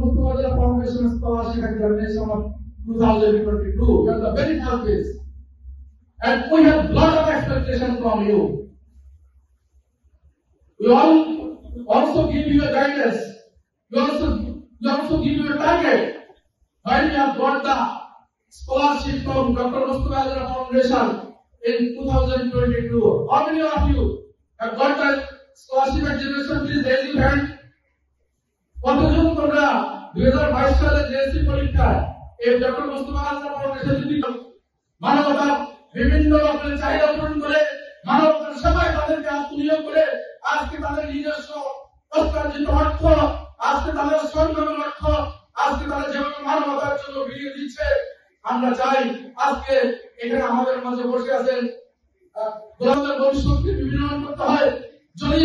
Mustafa Foundation Scholarship Examination of 2022. You are the very first case. And we have lot of expectation from you. We all also give you a guidance. We also give you a target. When you have got the scholarship from Dr. Mustafa Foundation in 2022, how many of you have got the scholarship examination? Please raise your hand. কতজন তোমরা 2022 সালে JSC পরীক্ষায় এই doctor Mustafa foundation মানবতার বিভিন্ন রকমের চাহিদা পূরণ করে মানবতার সেবায় তাদেরকে আত্মনিয়োগ করে আজকে তাদের নিজস্ব অর্থার্জিত অর্থ, আজকে তাদের সম্মানের অর্থ, আজকে তারা যেভাবে মানবতার জন্য বিলিয়ে দিচ্ছে, আমরা চাই আজকে এখানে আমাদের মাঝে বসে আছেন গোলামের ভবিষ্যৎকে বিভিন্ন করতে হয়। যদি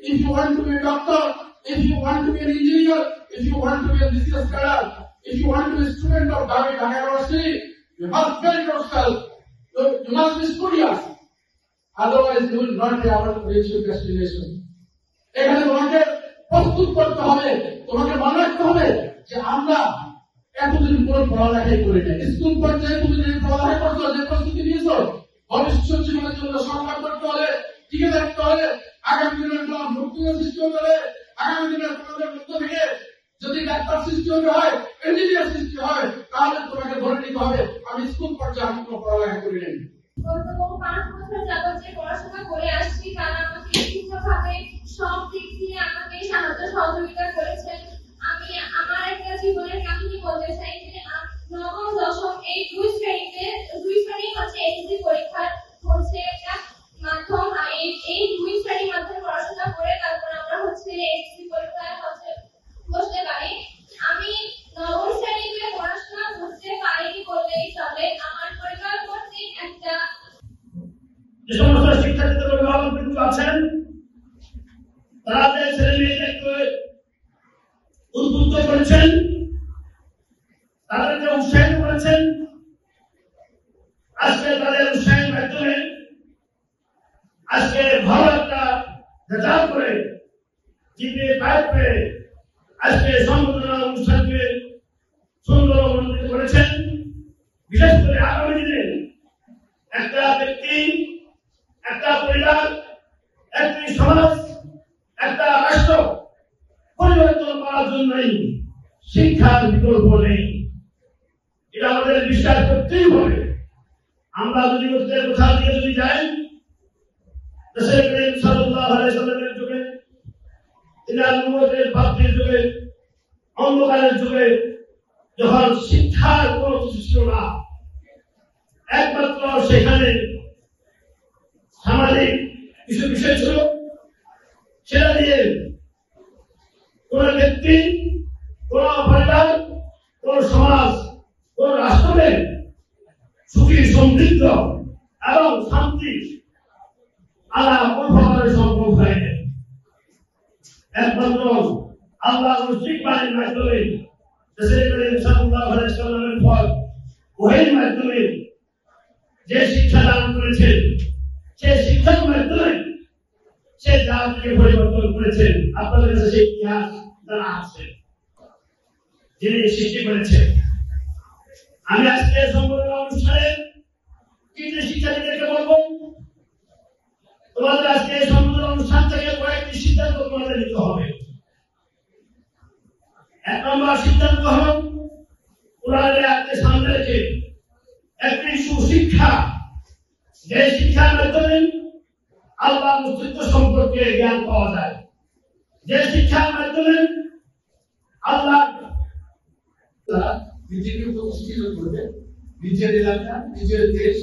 if you want to be a doctor, if you want to be an engineer, if you want to be a business career, if you want to be a student of Dhaka University, you must build yourself. You must be studious. Otherwise, you will not be able to reach your destination. এখানে তোমাকে প্রস্তুত করতে হবে, তোমাকে মনে রাখতে হবে যে আমরা এতদিন কোন পড়ালেখাই করি না। স্কুল পর্যায়ে তুমি যে পড়ালেখা করছো, যে প্রস্তুতি নিয়েছো, ভবিষ্যৎ জীবনের জন্য সংগ্রাম করতে হলে, টিকে থাকতে হলে, আগামী দিনের জন্য মুক্তি সৃষ্টি হতে হলে, আগামী দিনের তোমাদের মধ্য থেকে যদি ডাক্তার সৃষ্টি হতে হয়, ইঞ্জিনিয়ার সৃষ্টি হয়, তাহলে তোমাকে ধরে নিতে হবে আমি স্কুল পর্যায়ে আমি কোনো পড়ালেখা করি নাই। গত 5 বছর যাবত যে পড়াশোনা করে আসছি, তারা আমাকে বিভিন্নভাবে সব দিক দিয়ে আমাকে সাহায্য সহযোগিতা করেছেন। আমি আমার একটা জীবনের কাহিনী বলতে চাই যে নবম দশম এই দুই শ্রেণী হচ্ছে এসএসসি পরীক্ষার হচ্ছে একটা মাধ্যম। এই দুই শ্রেণীর মাধ্যমে পড়াশোনা করে তারপর আমরা হচ্ছে এসএসসি পরীক্ষায় হচ্ছে বসতে পারি। আমি নবম শ্রেণীতে পড়াশোনা করতে পারিনি বললেই চলে। আমার পরিবার কর্তৃক একটা যে সমস্ত শিক্ষার্থীদের অভিভাবক কিন্তু আছেন, তারা যে ছেলে মেয়েদেরকে উদ্বুদ্ধ করেছেন, তাদেরকে উৎসাহিত করেছেন, আজকে তাদের উৎসাহের মাধ্যমে আজকে ভালো একটা রেজাল্ট করে জিপিএ 5 পেয়ে আজকে সম্বোধনা অনুষ্ঠানকে সুন্দর মণ্ডিত করেছেন। বিশেষ করে আগামী দিনে একটা ব্যক্তি, একটা পরিবার, একটি সমাজ, একটা রাষ্ট্র পরিবর্তন করার জন্যই শিক্ষার বিকল্প নেই। এটা আমাদের বিশ্বাস করতেই হবে। আমরা যদি কোথাও দিয়ে যদি যাই, রাসূল করিম সাল্লাল্লাহু আলাইহি ওয়াসাল্লামের যুগে, তিনার নবুয়তের প্রাপ্তির যুগে, অন্ধকারের যুগে যখন শিক্ষার কোনো কিছু ছিল না, একমাত্র সেখানে সামাজিক কিছু বিষয় ছিল, সেটা দিয়ে কোন ব্যক্তি, কোন পরিবার, কোন সমাজ, কোন রাষ্ট্রের সুখী সমৃদ্ধ এবং শান্তি সম্ভব হয় না। একমাত্র আল্লাহ বাণীর মাধ্যমে, ওহির মাধ্যমে যে শিক্ষা দান করেছেন, সে শিক্ষার মাধ্যমে সে জাতিকে পরিবর্তন করেছেন। আপনাদের কাছে সেই ইতিহাস জানা আছে, যিনি সৃষ্টি করেছেন। আমি আজকে সম্বোধনা অনুষ্ঠানে কি যে শিক্ষার্থীদেরকে বলবো, তোমাদের আজকে এই সম্বোধনা অনুষ্ঠান থেকে কয়েকটি সিদ্ধান্ত তোমাদের নিতে হবে। 1 নম্বর সিদ্ধান্ত হল, কোরআনের আয়াতকে সামনে রেখে একটি সুশিক্ষা, যে শিক্ষার মাধ্যমে আল্লাহর অস্তিত্ব সম্পর্কে জ্ঞান পাওয়া যায়, যে শিক্ষার মাধ্যমে আল্লাহ নিজেকে প্রতিষ্ঠিত করবে, নিজের এলাকা, নিজের দেশ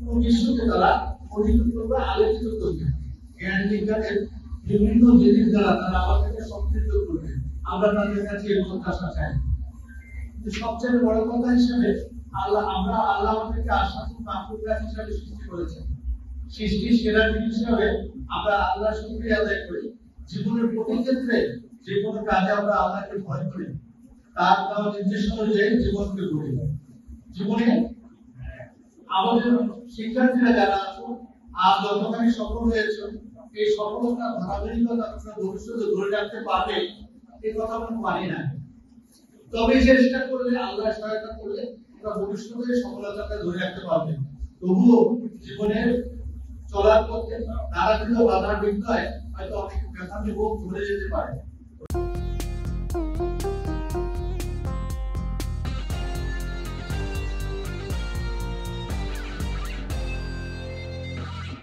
ও বিশ্বকে তারা অধিকৃত করবে, আলোচিত করবে। জ্ঞান বিজ্ঞানের বিভিন্ন জিনিস দ্বারা তারা আমাদেরকে সমৃদ্ধ করবে। আমরা তাদের কাছে এই প্রত্যাশা চাই। সবচেয়ে বড় কথা হিসেবে আল্লাহ আমাদেরকে আশাসুর মাহফুজা হিসাবে সৃষ্টি করেছেন। সৃষ্টি সেরা জিনিস হিসাবে আমরা আল্লাহর শুকরিয়া আদায় করি। জীবনের প্রতি ক্ষেত্রে যে কোনো কাজে আমরা আল্লাহকে ভয় করি, তার দেওয়া নির্দেশ অনুযায়ী জীবনকে গড়ি। জীবনে আমাদের শিক্ষার্থীরা যারা আছো, আজ যতখানি সফল হয়েছে, এই সফলতার ধারাবাহিকতা ভবিষ্যতে ধরে রাখতে পারবে, এই কথা আমরা মানি না। তবে চেষ্টা করলে, আল্লাহ সহায়তা করলে আমরা ভবিষ্যতে সফলতাকে ধরে রাখতে পারবেন। তবুও জীবনের চলার পথে নানাবিধ বাধার বিঘ্নায় হয়তো অনেক ব্যথা এবং চলে যেতে পারে।